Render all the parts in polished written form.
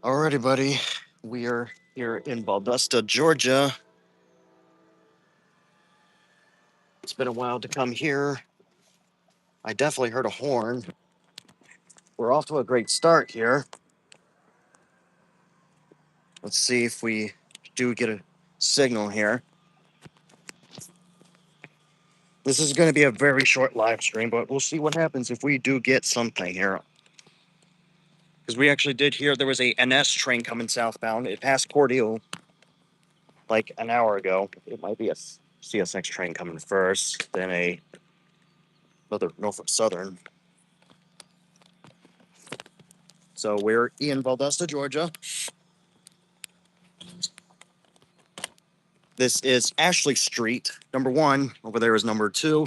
Alrighty, buddy. We are here in Valdosta, Georgia. It's been a while to come here. I definitely heard a horn. We're off to a great start here. Let's see if we do get a signal here. This is going to be a very short live stream, but we'll see what happens if we do get something here. Because we actually did hear there was a NS train coming southbound. It passed Cordele like an hour ago. It might be a CSX train coming first, then another Norfolk Southern. So we're in Valdosta, Georgia. This is Ashley Street, number 1. Over there is number 2.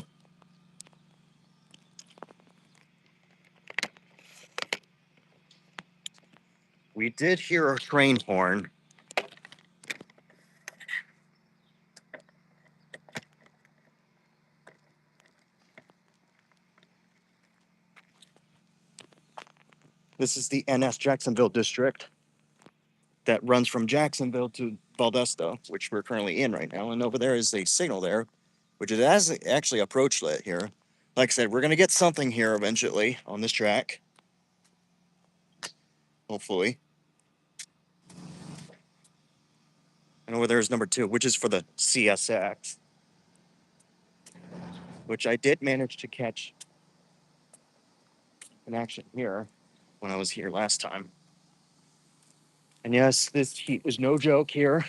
We did hear a train horn. This is the NS Jacksonville district that runs from Jacksonville to Valdosta, which we're currently in right now. And over there is a signal there, which is actually approach lit here. Like I said, we're going to get something here eventually on this track. Hopefully. And over there is number 2, which is for the CSX, which I did manage to catch in action here when I was here last time. And yes, this heat is no joke here.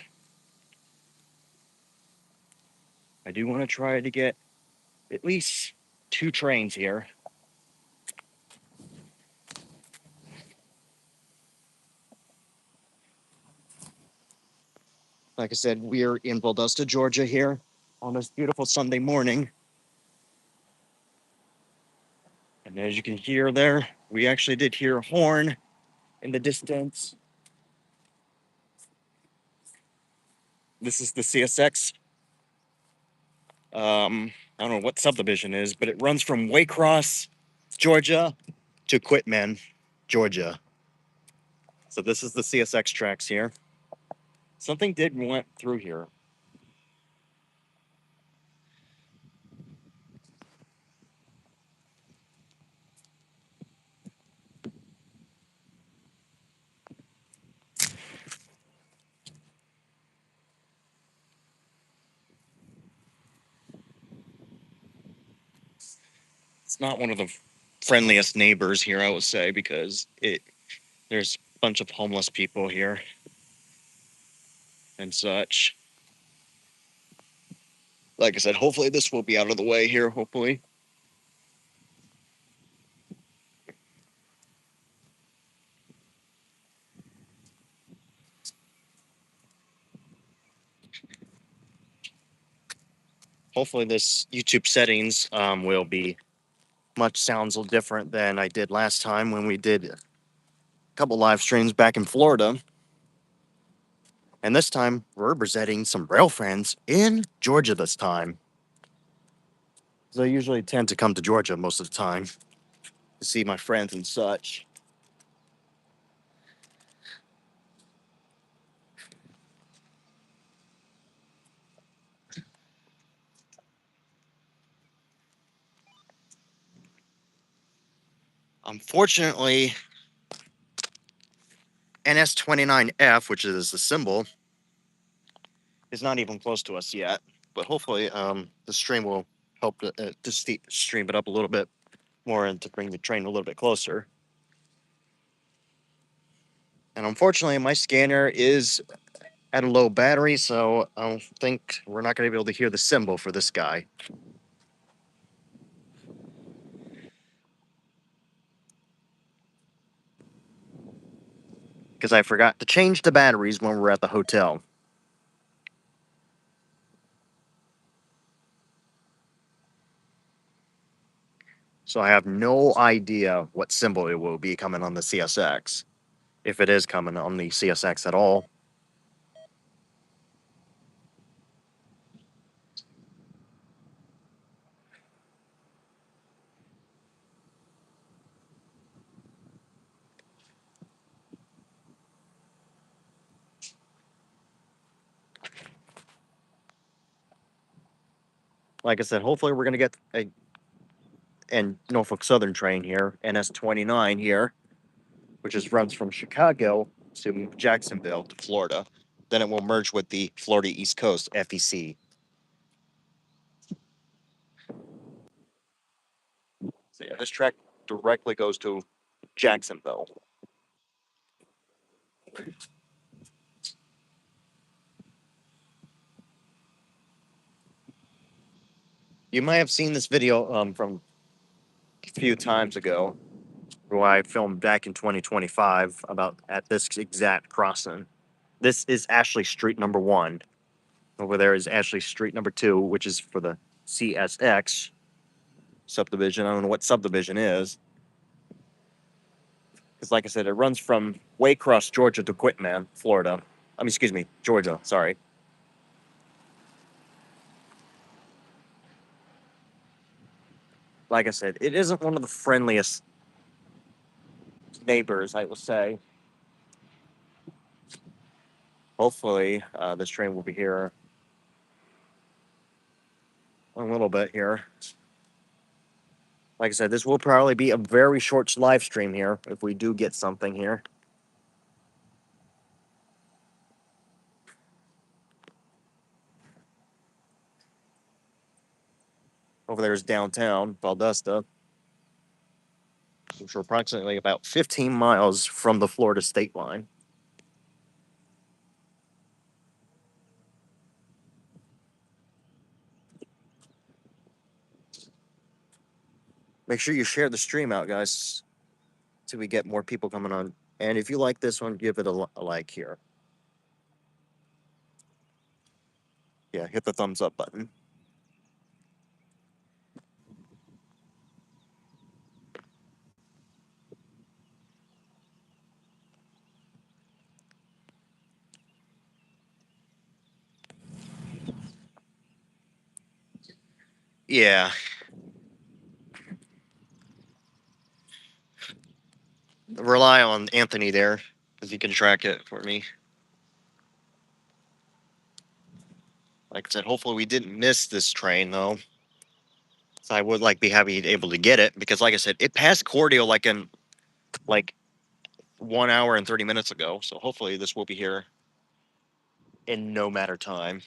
I do want to try to get at least 2 trains here. Like I said, we're in Valdosta, Georgia here on this beautiful Sunday morning. And as you can hear there, we actually did hear a horn in the distance. This is the CSX. I don't know what subdivision it is, but it runs from Waycross, Georgia to Quitman, Georgia. So this is the CSX tracks here. Something did went through here. It's not one of the friendliest neighbors here, I would say, because there's a bunch of homeless people here and such. Like I said, hopefully this will be out of the way here, hopefully. Hopefully this YouTube settings will be sounds a little different than I did last time when we did a couple live streams back in Florida. And this time, we're presenting some rail fans in Georgia this time. So I usually tend to come to Georgia most of the time to see my friends and such. Unfortunately, NS29F, which is the symbol, is not even close to us yet. But hopefully, the stream will help to stream it up a little bit more and to bring the train a little bit closer. And unfortunately, my scanner is at a low battery, so I don't think we're not going to be able to hear the symbol for this guy. Because I forgot to change the batteries when we were at the hotel. So I have no idea what symbol it will be coming on the CSX, if it is coming on the CSX at all. like I said, hopefully we're gonna get a and Norfolk Southern train here, NS 29 here, which is runs from Chicago to Jacksonville to Florida. Then it will merge with the Florida East Coast FEC. So yeah, this track directly goes to Jacksonville. You might have seen this video from a few times ago, where I filmed back in 2025 about at this exact crossing. This is Ashley Street number 1. Over there is Ashley Street number 2, which is for the CSX subdivision. I don't know what subdivision is. Because, like I said, it runs from Waycross, Georgia to Quitman, Florida. I mean, excuse me, Georgia, sorry. Like I said, it isn't one of the friendliest neighbors, I will say. Hopefully, this train will be here a little bit here. Like I said, this will probably be a very short live stream here if we do get something here. Over there is downtown Valdosta, which are approximately about 15 miles from the Florida state line. Make sure you share the stream out, guys, till we get more people coming on. And if you like this one, give it a like here. Yeah, hit the thumbs up button. Yeah, rely on Anthony there because he can track it for me. Like I said, hopefully we didn't miss this train though. So I would like be happy able to get it because, like I said, it passed Cordial like 1 hour and 30 minutes ago. So hopefully this will be here in no matter time.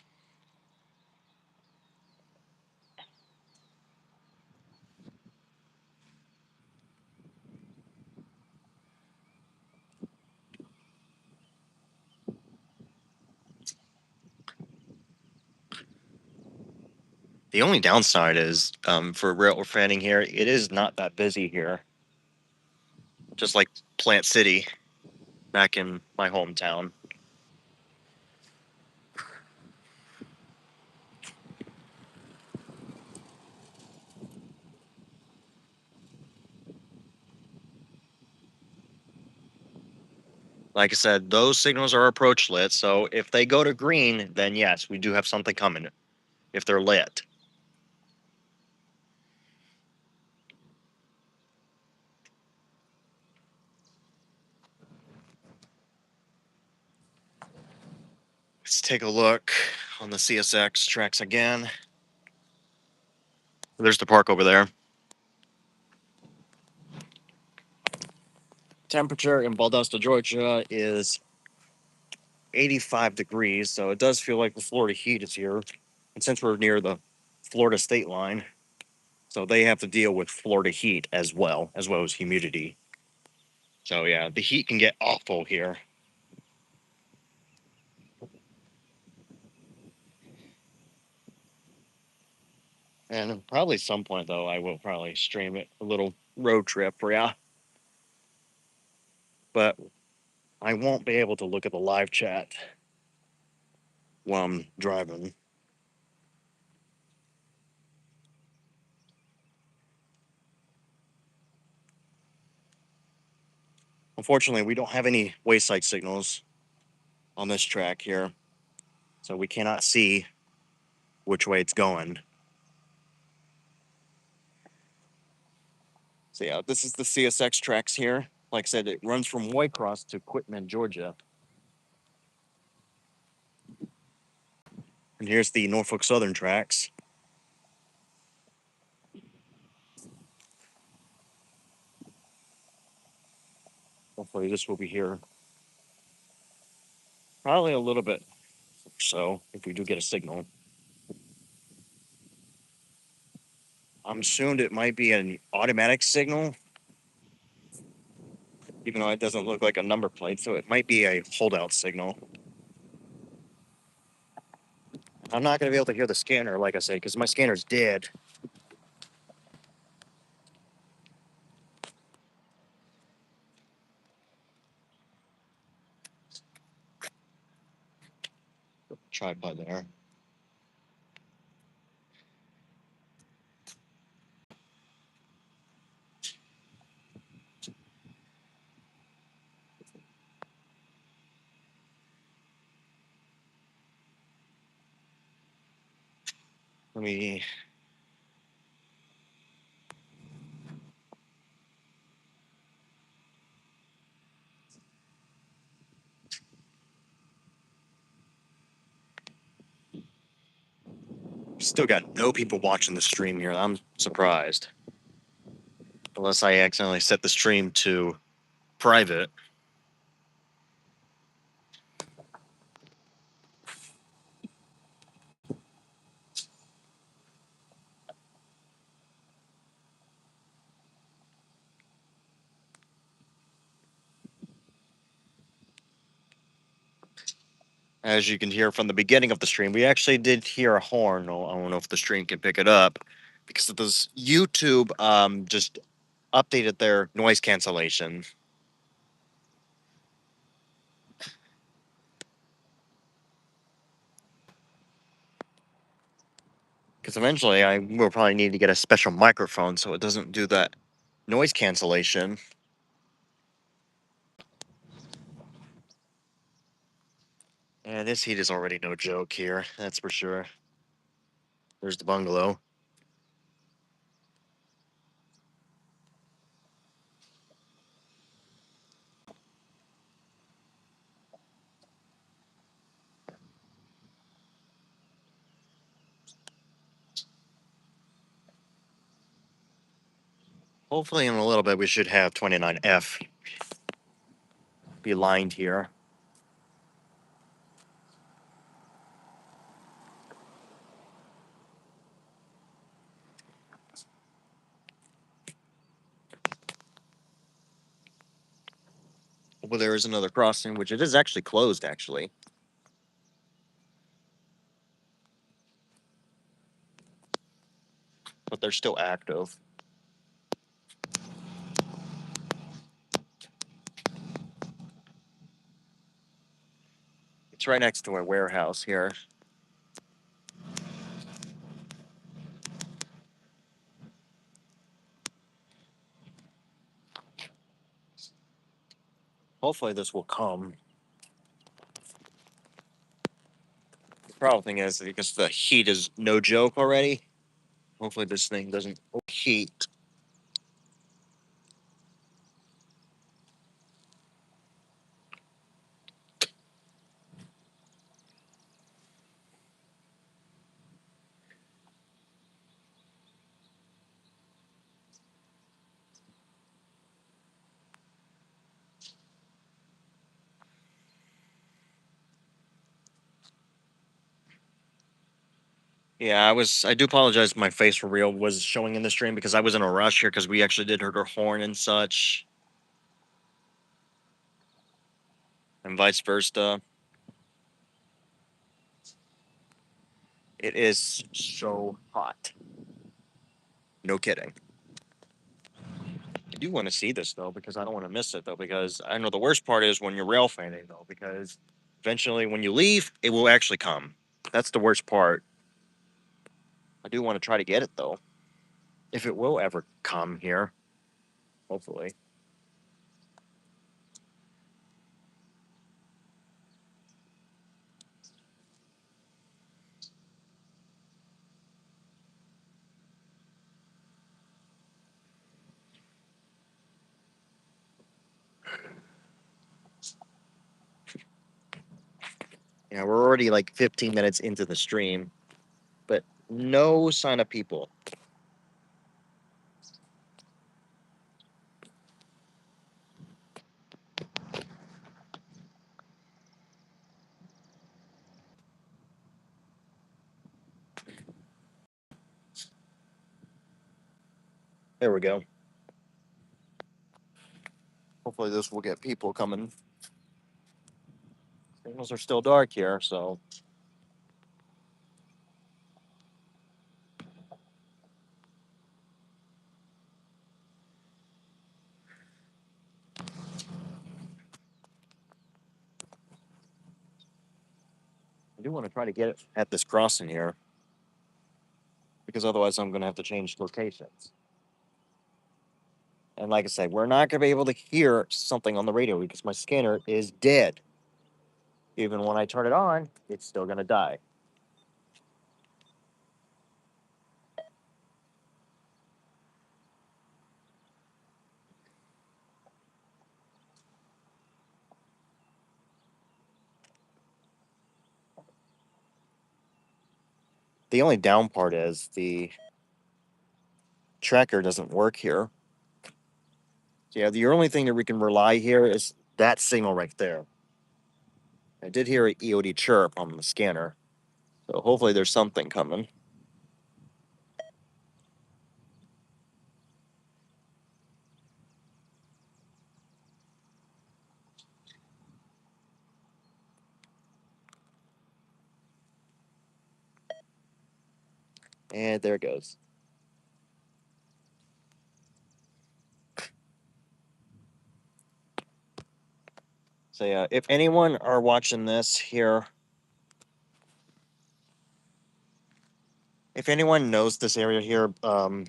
The only downside is for Railfanning here, it is not that busy here. Just like Plant City back in my hometown. Like I said, those signals are approach lit. So if they go to green, then yes, we do have something coming if they're lit. Let's take a look on the CSX tracks again. There's the park over there. Temperature in Valdosta, Georgia is 85 degrees, so it does feel like the Florida heat is here. And since we're near the Florida state line, so they have to deal with Florida heat as well as humidity. So yeah, the heat can get awful here. And probably some point though, I will probably stream it a little road trip for ya. But I won't be able to look at the live chat while I'm driving. Unfortunately, we don't have any wayside signals on this track here, so we cannot see which way it's going. So yeah, this is the CSX tracks here. Like I said, it runs from Waycross to Quitman, Georgia. And here's the Norfolk Southern tracks. Hopefully this will be here. Probably a little bit or so if we do get a signal. I'm assumed it might be an automatic signal, even though it doesn't look like a number plate, so it might be a holdout signal. I'm not going to be able to hear the scanner, like I said, because my scanner's dead. Tripod there. Let me. Still got no people watching the stream here. I'm surprised. Unless I accidentally set the stream to private. As you can hear from the beginning of the stream, we actually did hear a horn. I don't know if the stream can pick it up because of this YouTube just updated their noise cancellation. Because eventually I will probably need to get a special microphone so it doesn't do that noise cancellation. And this heat is already no joke here, that's for sure. There's the bungalow. Hopefully in a little bit we should have 29F be lined here. Well, there is another crossing, which it is actually closed, actually. But they're still active. It's right next to a warehouse here. Hopefully this will come. The problem thing is because the heat is no joke already. Hopefully this thing doesn't overheat. Yeah, I do apologize. My face for real was showing in the stream because I was in a rush here because we actually did hear her horn and such, and vice versa. It is so hot. No kidding. I do want to see this though because I don't want to miss it though because I know the worst part is when you're rail fanning though because eventually when you leave it will actually come. That's the worst part. I do want to try to get it though if it will ever come here. Hopefully. Yeah, we're already like 15 minutes into the stream, but no sign of people. There we go. Hopefully this will get people coming. Signals are still dark here, so. I do want to try to get it at this crossing here, because otherwise I'm going to have to change locations. And like I said, we're not going to be able to hear something on the radio because my scanner is dead. Even when I turn it on, it's still going to die. The only down part is the tracker doesn't work here. So yeah, the only thing that we can rely here is that signal right there. I did hear an EOD chirp on the scanner, so hopefully there's something coming. And there it goes. So yeah, if anyone are watching this here, if anyone knows this area here, for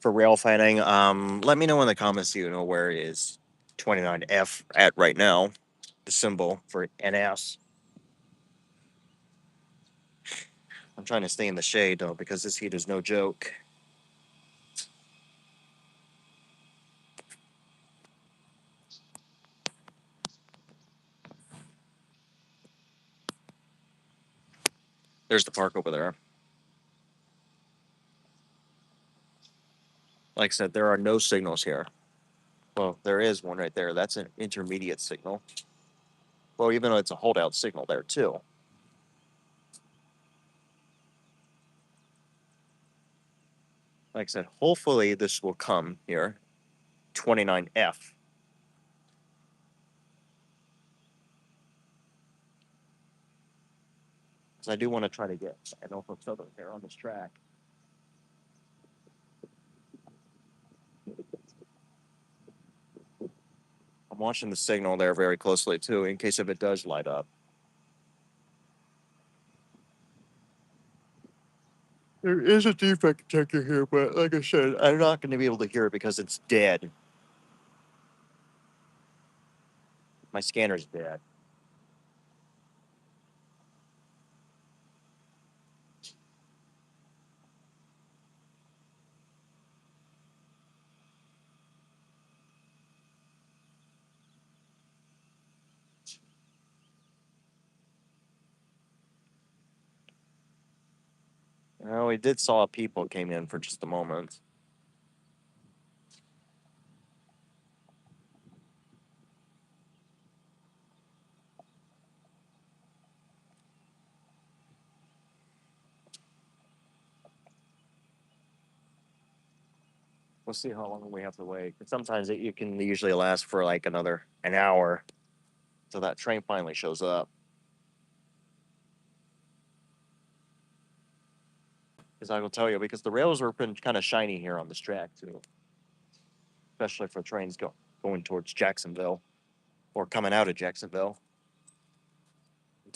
Railfanning, let me know in the comments. You know where is 29F at right now, the symbol for NS. I'm trying to stay in the shade though because this heat is no joke. There's the park over there. Like I said, there are no signals here. Well, there is one right there. That's an intermediate signal. Well, even though it's a holdout signal there too. Like I said, hopefully this will come here. 29F. Because I do want to try to get an Norfolk Southern here on this track. I'm watching the signal there very closely too, in case if it does light up. There is a defect detector here, but like I said, I'm not going to be able to hear it because it's dead. My scanner's dead. Well, we did saw people came in for just a moment. We'll see how long we have to wait. Sometimes you can usually last for like an hour till that train finally shows up. Because I will tell you, because the rails are been kind of shiny here on this track too, especially for trains going towards Jacksonville or coming out of Jacksonville.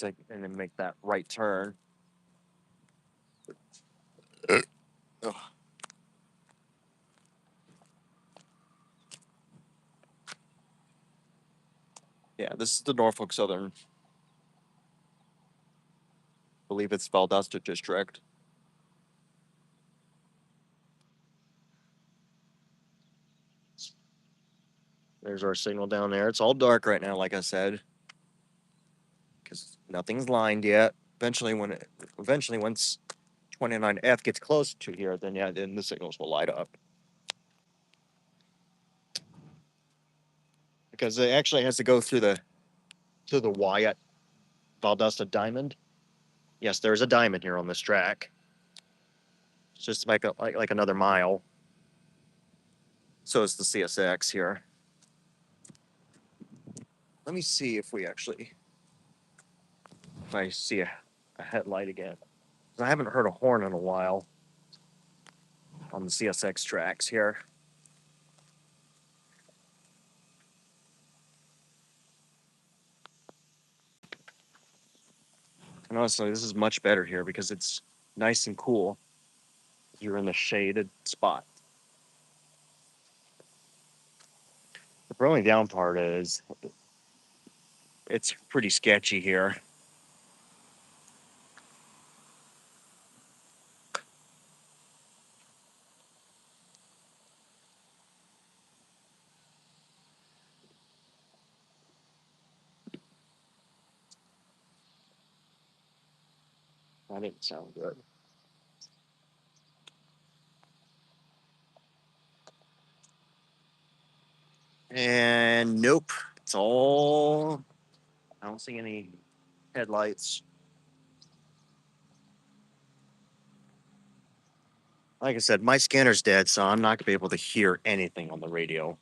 And then make that right turn. Ugh. Yeah, this is the Norfolk Southern. I believe it's Valdosta district. There's our signal down there. It's all dark right now, like I said, because nothing's lined yet. Eventually, once 29F gets close to here, then the signals will light up. Because it actually has to go through the Y at Valdosta Diamond. Yes, there's a diamond here on this track. It's just like another mile. So is the CSX here. Let me see if I see a headlight again. I haven't heard a horn in a while on the CSX tracks here. And honestly, this is much better here because it's nice and cool. You're in the shaded spot. The only down part is it's pretty sketchy here. That didn't sound good. And nope, it's all. I don't see any headlights. Like I said, my scanner's dead, so I'm not gonna be able to hear anything on the radio.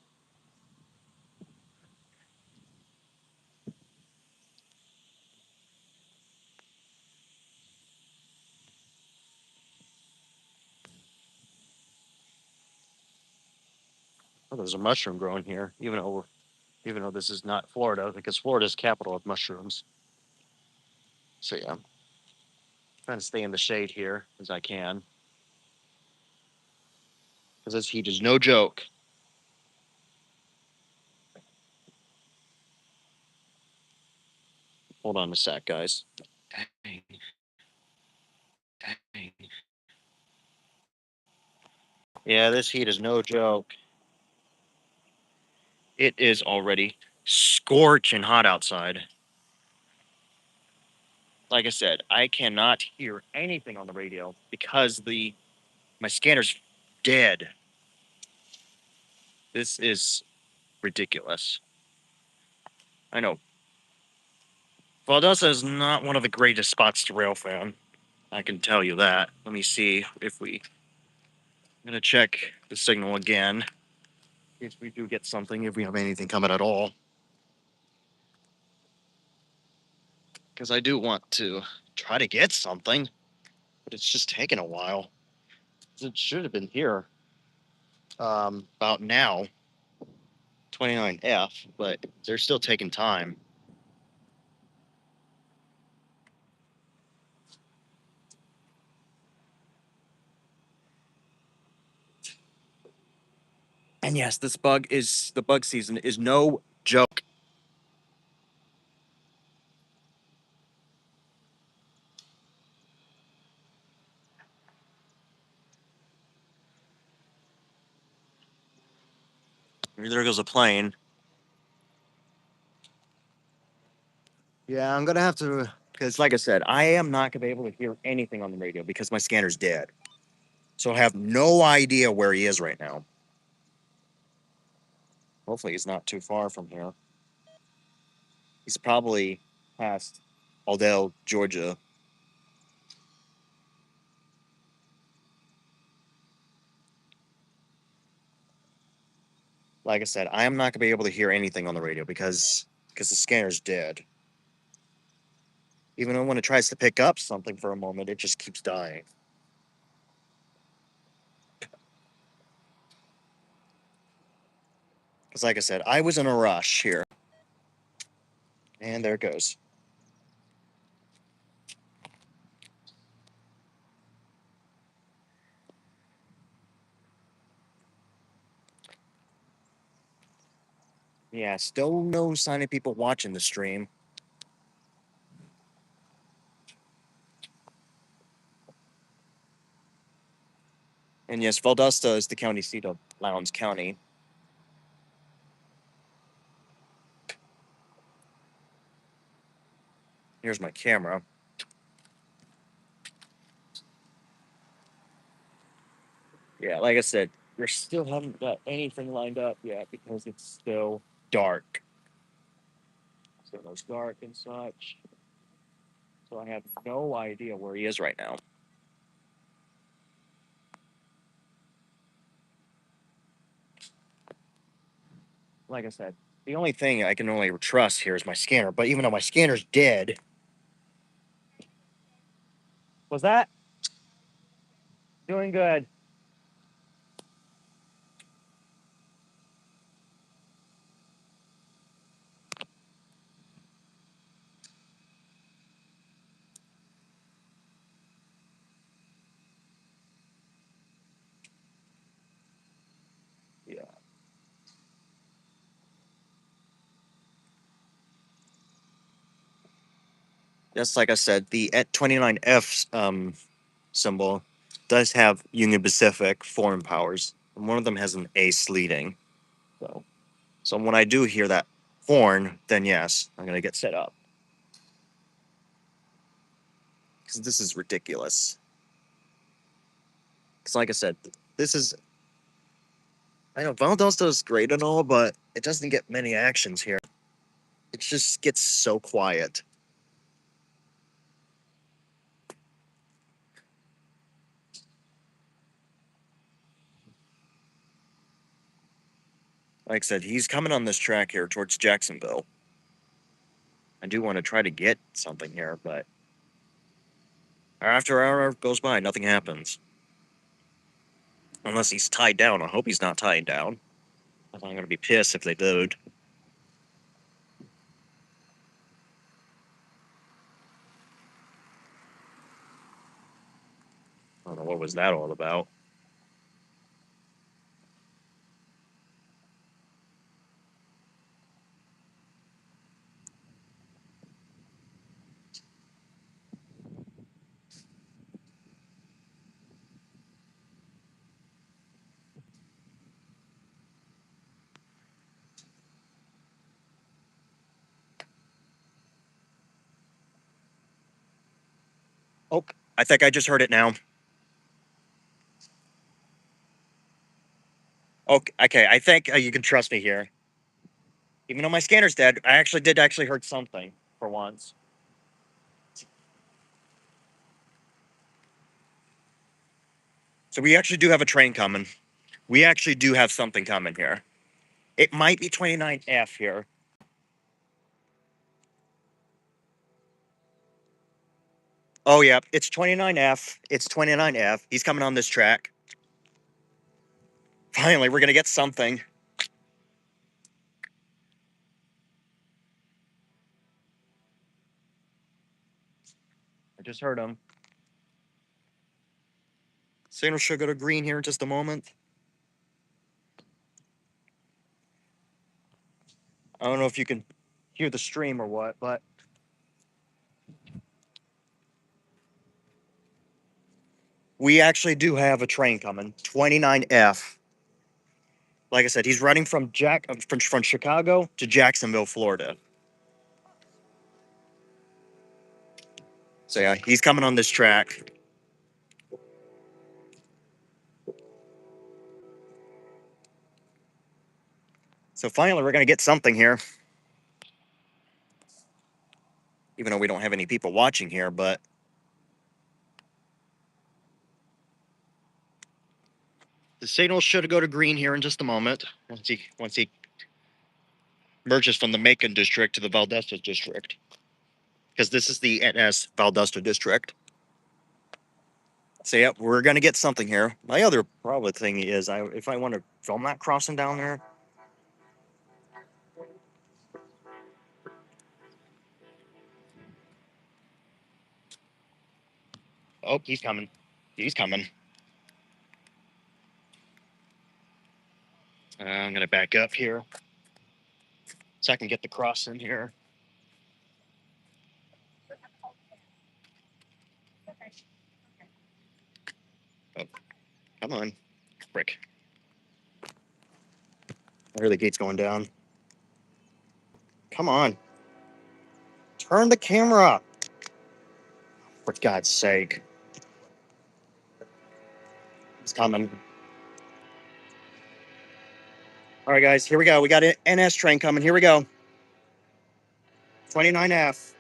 Oh, there's a mushroom growing here, even though this is not Florida, because Florida's capital of mushrooms. So yeah, I'm trying to stay in the shade here as I can, because this heat is no joke. Hold on a sec, guys. Dang, dang. Yeah, this heat is no joke. It is already scorching hot outside. Like I said, I cannot hear anything on the radio because my scanner's dead. This is ridiculous. I know. Valdosta is not one of the greatest spots to railfan. I can tell you that. Let me see if I'm gonna check the signal again. If we do get something, if we have anything coming at all. Because I do want to try to get something, but it's just taking a while. It should have been here about now, 29F, but they're still taking time. And yes, the bug season is no joke. There goes a plane. Yeah, I'm gonna have to, because like I said, I am not gonna be able to hear anything on the radio because my scanner's dead. So I have no idea where he is right now. Hopefully he's not too far from here. He's probably past Aldale, Georgia. Like I said, I am not gonna be able to hear anything on the radio because the scanner's dead. Even when it tries to pick up something for a moment, it just keeps dying. Because like I said, I was in a rush here. And there it goes. Yeah, still no sign of people watching the stream. And yes, Valdosta is the county seat of Lowndes County. Here's my camera. Yeah, like I said, we still haven't got anything lined up yet because it's still dark. So it's dark and such. So I have no idea where he is right now. like I said, the only thing I can only trust here is my scanner. But even though my scanner's dead, was that doing good? Yeah. Just like I said, the at 29F symbol does have Union Pacific foreign powers, and one of them has an ace leading. So when I do hear that horn, then yes, I'm gonna get set up because this is ridiculous. Because like I said, this is I know Valdosta is great and all, but it doesn't get many actions here. It just gets so quiet. Like I said, he's coming on this track here towards Jacksonville. I do want to try to get something here, but after an hour goes by, nothing happens. Unless he's tied down. I hope he's not tied down. I'm going to be pissed if they did. I don't know what was that all about. Oh, I think I just heard it now. Okay, I think you can trust me here. Even though my scanner's dead, I actually did heard something for once. So we actually do have a train coming. We actually do have something coming here. It might be 29F here. Oh, yeah, it's 29F. It's 29F. He's coming on this track. Finally, we're going to get something. I just heard him. Signal should go to green here in just a moment. I don't know if you can hear the stream or what, but we actually do have a train coming. 29F. Like I said, he's running from from Chicago to Jacksonville, Florida. So yeah, he's coming on this track. So finally, we're gonna get something here. Even though we don't have any people watching here, but the signal should go to green here in just a moment. Once he merges from the Macon district to the Valdosta district, because this is the NS Valdosta district. So yeah, we're gonna get something here. My other probably thing is, if I want to film that crossing down there. Oh, he's coming. He's coming. I'm gonna back up here so I can get the cross in here. Oh, come on, frick! I hear the gates going down. Come on, turn the camera. For God's sake, he's coming. All right, guys, here we go. We got an NS train coming. Here we go. 29F.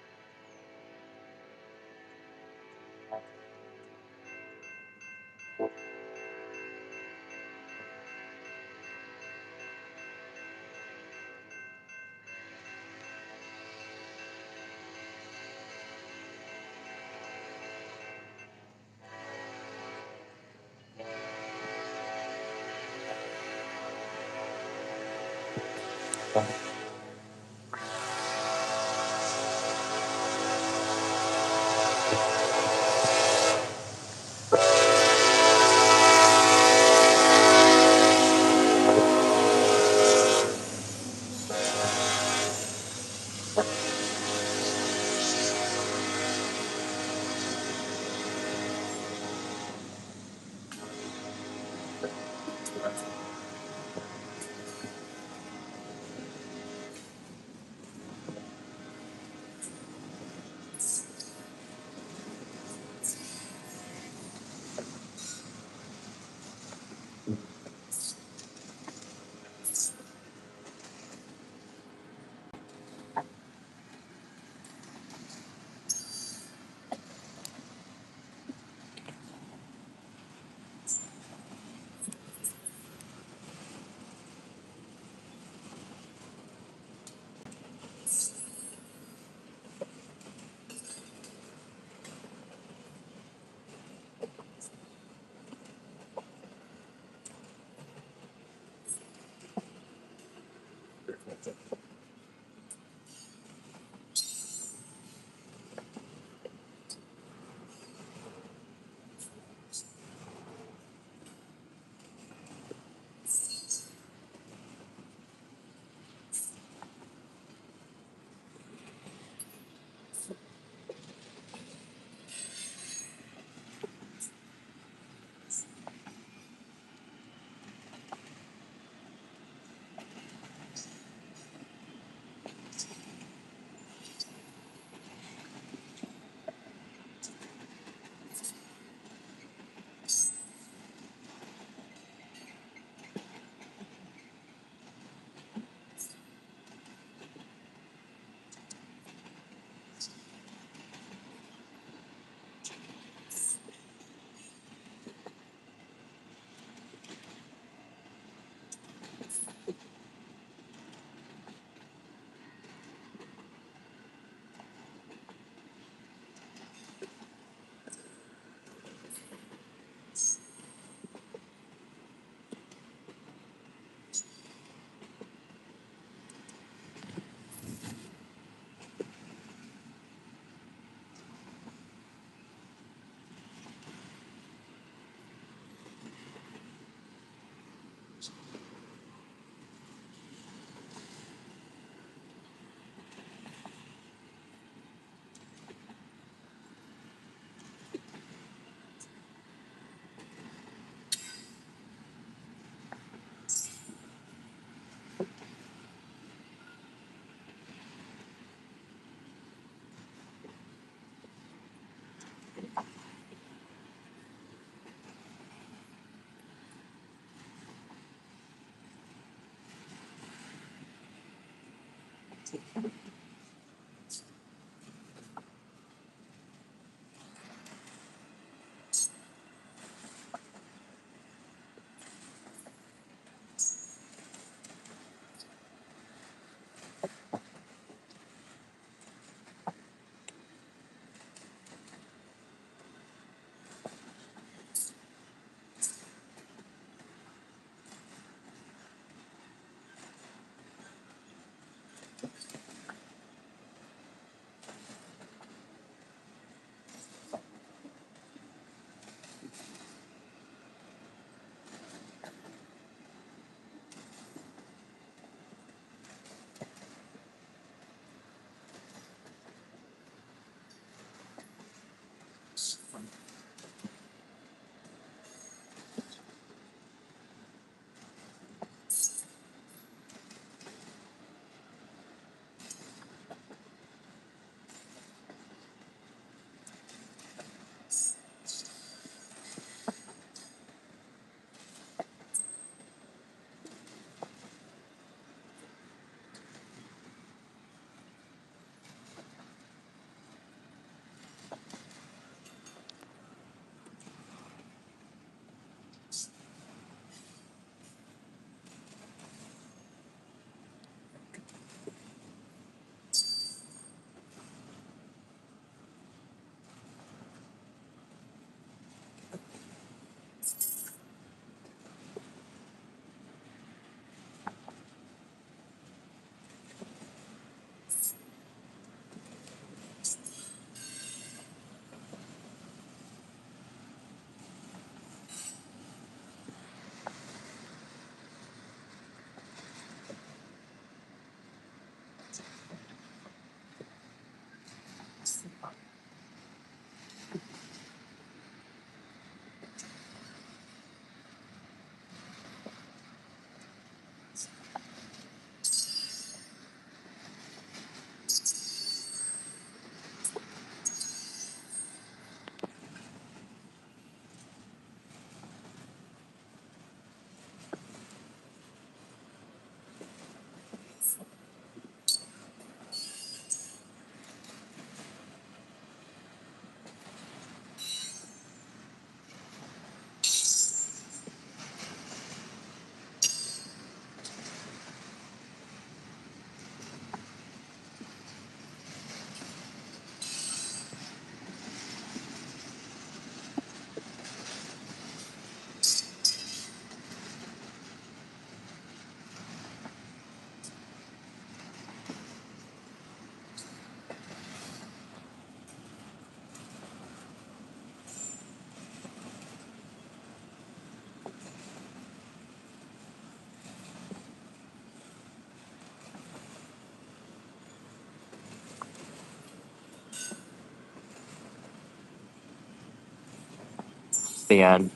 The end.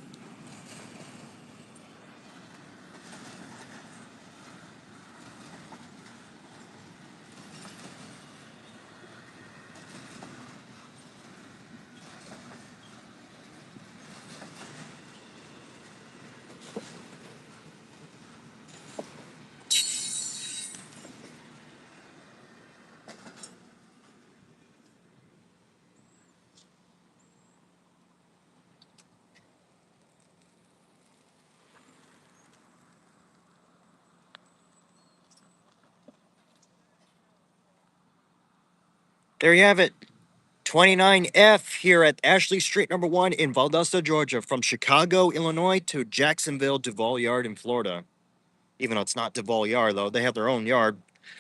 There you have it. 29F here at Ashley Street number 1 in Valdosta, Georgia, from Chicago, Illinois to Jacksonville, Duval Yard in Florida. Even though it's not Duval Yard, though, they have their own yard.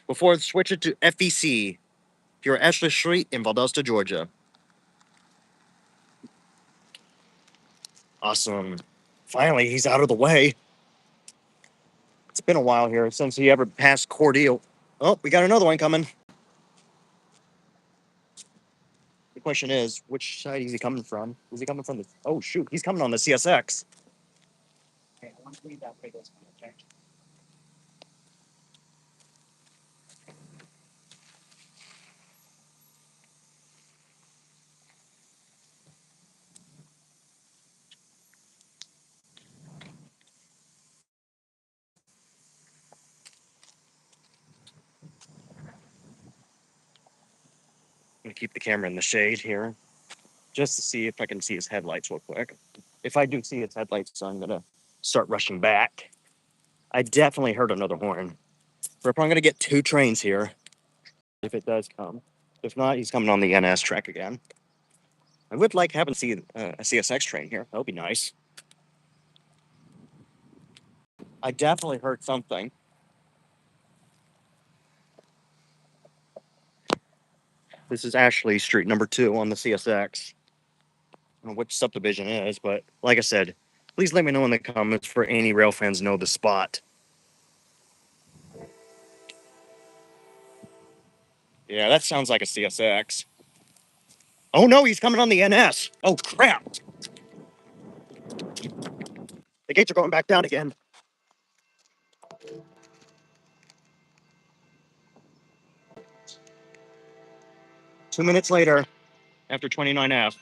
Before switch it to FEC here at Ashley Street in Valdosta, Georgia. Awesome. Finally, he's out of the way. It's been a while here since he ever passed Cordeal. Oh, we got another one coming. The question is, which side is he coming from? Is he coming from the... Oh, shoot. He's coming on the CSX. I'm gonna keep the camera in the shade here just to see if I can see his headlights real quick. If I do see his headlights, I'm gonna start rushing back. I definitely heard another horn. We're probably gonna get 2 trains here if it does come. If not, he's coming on the NS track again. I would like having a CSX train here. That would be nice. I definitely heard something. This is Ashley Street number 2 on the CSX. I don't know which subdivision it is, but like I said, please let me know in the comments for any rail fans know the spot. Yeah, that sounds like a CSX. Oh no, he's coming on the NS. Oh crap. The gates are going back down again. 2 minutes later, after 29F.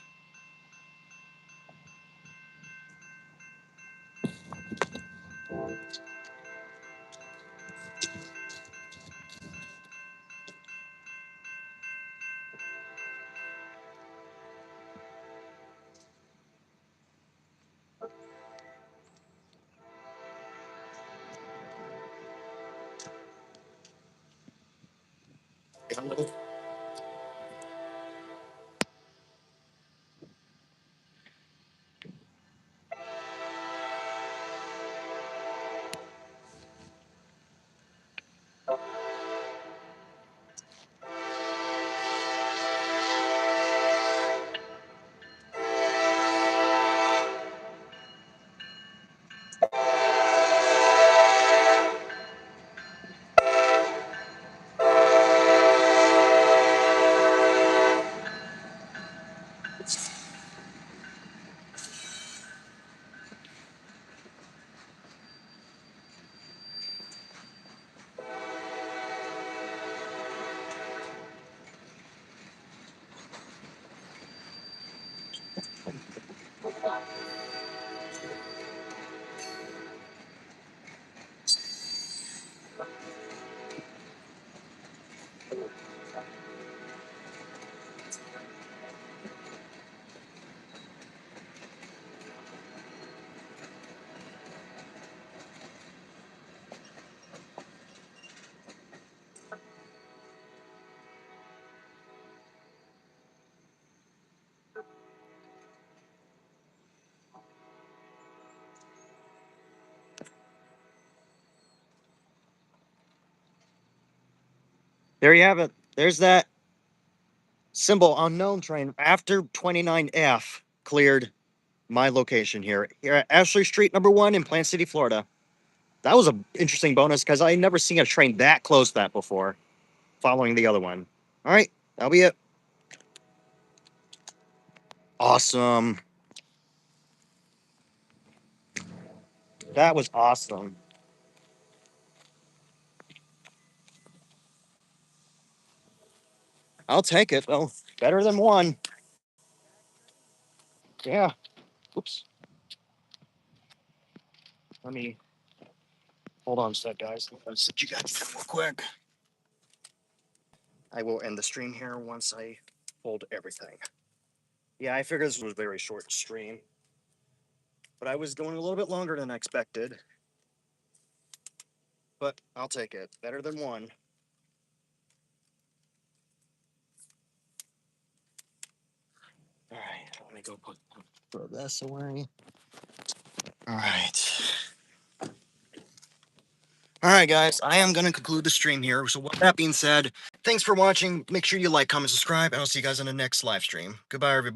There you have it. There's that symbol unknown train after 29F cleared my location here at Ashley Street number 1 in Plant City, Florida. That was an interesting bonus because I never seen a train that close to that before, following the other one. All right, that'll be it. Awesome. That was awesome. I'll take it though. Better than 1. Yeah. Oops. Let me hold on a sec, guys. I'll sit you guys down real quick. I will end the stream here once I hold everything. Yeah, I figured this was a very short stream, but I was going a little bit longer than I expected. But I'll take it. Better than 1. All right, let me go throw this away. All right. All right, guys, I am going to conclude the stream here. So, with that being said, thanks for watching. Make sure you like, comment, subscribe, and I'll see you guys in the next live stream. Goodbye, everybody.